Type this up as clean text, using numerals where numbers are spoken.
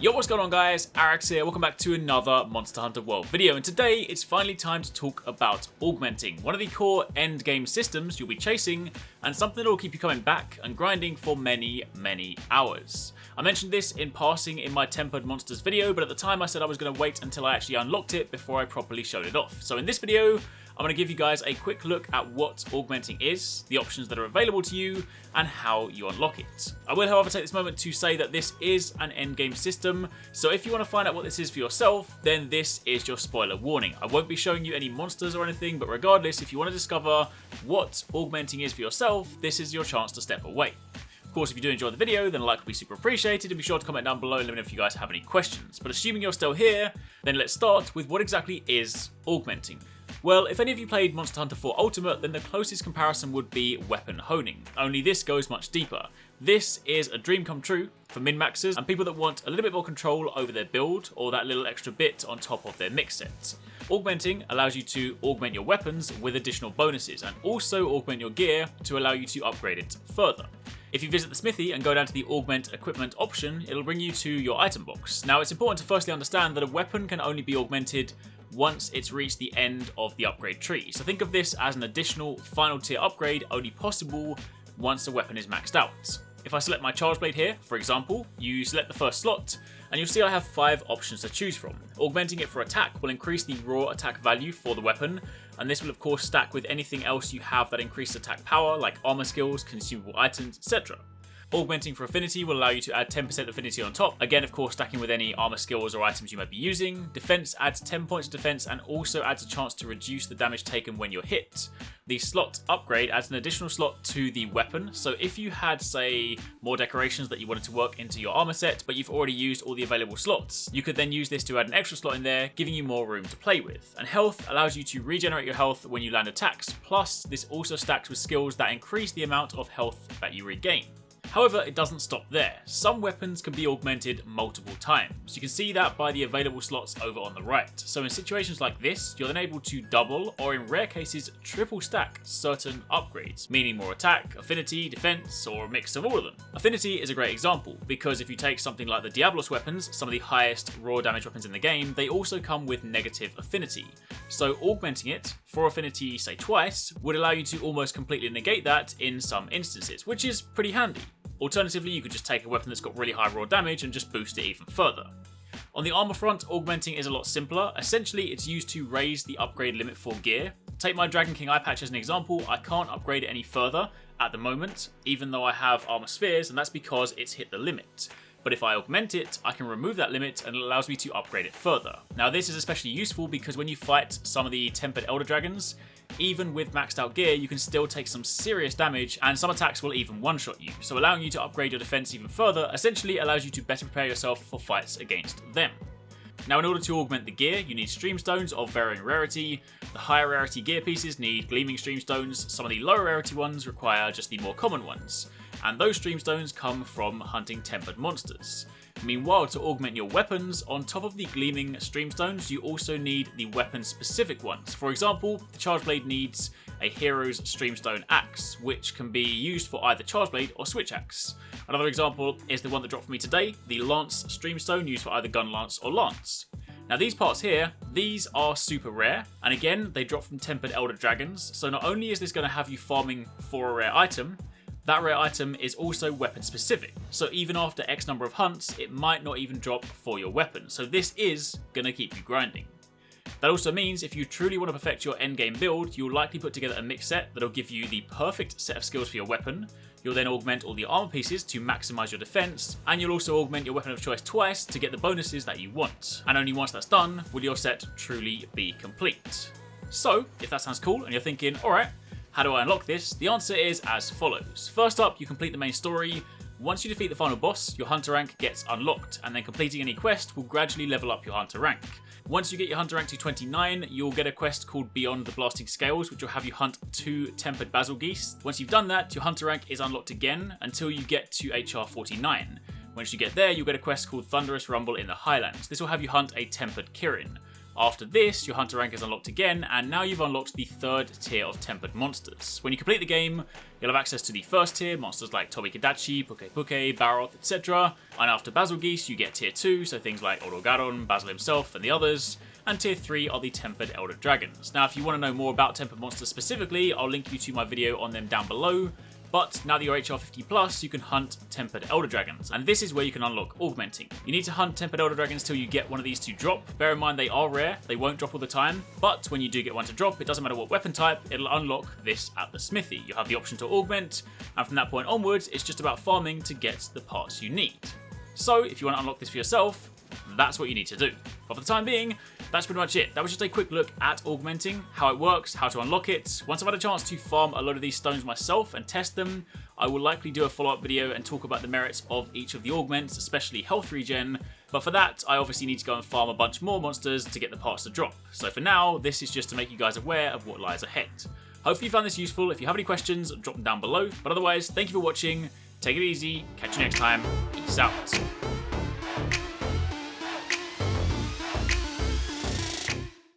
Yo, what's going on guys? Arekkz here, welcome back to another Monster Hunter World video, and today it's finally time to talk about Augmenting, one of the core end game systems you'll be chasing, and something that will keep you coming back and grinding for many hours. I mentioned this in passing in my Tempered Monsters video, but at the time I said I was going to wait until I actually unlocked it before I properly showed it off. So in this video, I'm going to give you guys a quick look at what Augmenting is, the options that are available to you, and how you unlock it. I will, however, take this moment to say that this is an endgame system, so if you want to find out what this is for yourself, then this is your spoiler warning. I won't be showing you any monsters or anything, but regardless, if you want to discover what Augmenting is for yourself, this is your chance to step away. Of course, if you do enjoy the video, then a like would be super appreciated, and be sure to comment down below and let me know if you guys have any questions. But assuming you're still here, then let's start with what exactly is Augmenting. Well, if any of you played Monster Hunter 4 Ultimate, then the closest comparison would be weapon honing, only this goes much deeper. This is a dream come true for min-maxers and people that want a little bit more control over their build or that little extra bit on top of their mix set. Augmenting allows you to augment your weapons with additional bonuses and also augment your gear to allow you to upgrade it further. If you visit the smithy and go down to the augment equipment option, it'll bring you to your item box. Now it's important to firstly understand that a weapon can only be augmented once it's reached the end of the upgrade tree. So think of this as an additional final tier upgrade only possible once the weapon is maxed out. If I select my charge blade here, for example, you select the first slot, and you'll see I have 5 options to choose from. Augmenting it for attack will increase the raw attack value for the weapon, and this will of course stack with anything else you have that increases attack power, like armor skills, consumable items, etc. Augmenting for affinity will allow you to add 10% affinity on top, again of course stacking with any armor skills or items you might be using. Defense adds 10 points of defense and also adds a chance to reduce the damage taken when you're hit. The slot upgrade adds an additional slot to the weapon, so if you had, say, more decorations that you wanted to work into your armor set, but you've already used all the available slots, you could then use this to add an extra slot in there, giving you more room to play with. And health allows you to regenerate your health when you land attacks, plus this also stacks with skills that increase the amount of health that you regain. However, it doesn't stop there. Some weapons can be augmented multiple times. You can see that by the available slots over on the right. So in situations like this, you're then able to double, or in rare cases, triple stack certain upgrades, meaning more attack, affinity, defense, or a mix of all of them. Affinity is a great example, because if you take something like the Diablos weapons, some of the highest raw damage weapons in the game, they also come with negative affinity. So augmenting it for affinity, say twice, would allow you to almost completely negate that in some instances, which is pretty handy. Alternatively, you could just take a weapon that's got really high raw damage and just boost it even further. On the armor front, augmenting is a lot simpler. Essentially, it's used to raise the upgrade limit for gear. Take my Dragon King eye patch as an example. I can't upgrade it any further at the moment, even though I have armor spheres, and that's because it's hit the limit. But if I augment it, I can remove that limit and it allows me to upgrade it further. Now this is especially useful because when you fight some of the tempered elder dragons, even with maxed out gear, you can still take some serious damage and some attacks will even one-shot you. So allowing you to upgrade your defense even further essentially allows you to better prepare yourself for fights against them. Now in order to augment the gear, you need streamstones of varying rarity. The higher rarity gear pieces need gleaming streamstones, some of the lower rarity ones require just the more common ones. And those streamstones come from hunting tempered monsters. Meanwhile, to augment your weapons, on top of the gleaming streamstones, you also need the weapon-specific ones. For example, the charge blade needs a hero's streamstone axe, which can be used for either charge blade or switch axe. Another example is the one that dropped for me today, the lance streamstone used for either gun lance or lance. Now these parts here, these are super rare, and again, they drop from tempered elder dragons, so not only is this going to have you farming for a rare item, that rare item is also weapon specific, so even after X number of hunts, it might not even drop for your weapon, so this is going to keep you grinding. That also means if you truly want to perfect your endgame build, you'll likely put together a mix set that'll give you the perfect set of skills for your weapon. You'll then augment all the armor pieces to maximize your defense, and you'll also augment your weapon of choice twice to get the bonuses that you want. And only once that's done will your set truly be complete. So, if that sounds cool and you're thinking, alright, how do I unlock this? The answer is as follows. First up, you complete the main story. Once you defeat the final boss, your hunter rank gets unlocked, and then completing any quest will gradually level up your hunter rank. Once you get your hunter rank to 29, you'll get a quest called Beyond the Blasting Scales, which will have you hunt 2 tempered basil geese. Once you've done that, your hunter rank is unlocked again until you get to HR 49. Once you get there, you'll get a quest called Thunderous Rumble in the Highlands. This will have you hunt a tempered Kirin. After this, your hunter rank is unlocked again, and now you've unlocked the 3rd tier of tempered monsters. When you complete the game, you'll have access to the 1st tier, monsters like Tobikadachi, Puke, Baroth, etc. And after Basilgeuse, you get tier 2, so things like Orogaron, Basil himself, and the others. And tier 3 are the tempered elder dragons. Now, if you want to know more about tempered monsters specifically, I'll link you to my video on them down below. But now that you're HR 50+, you can hunt tempered elder dragons, and this is where you can unlock augmenting. You need to hunt tempered elder dragons till you get one of these to drop. Bear in mind they are rare, they won't drop all the time, but when you do get one to drop, it doesn't matter what weapon type, it'll unlock this at the smithy. You'll have the option to augment, and from that point onwards, it's just about farming to get the parts you need. So if you want to unlock this for yourself, that's what you need to do. But for the time being, that's pretty much it. That was just a quick look at augmenting, how it works, how to unlock it. Once I've had a chance to farm a load of these stones myself and test them, I will likely do a follow-up video and talk about the merits of each of the augments, especially health regen. But for that, I obviously need to go and farm a bunch more monsters to get the parts to drop. So for now, this is just to make you guys aware of what lies ahead. Hopefully you found this useful. If you have any questions, drop them down below. But otherwise, thank you for watching. Take it easy. Catch you next time. Peace out.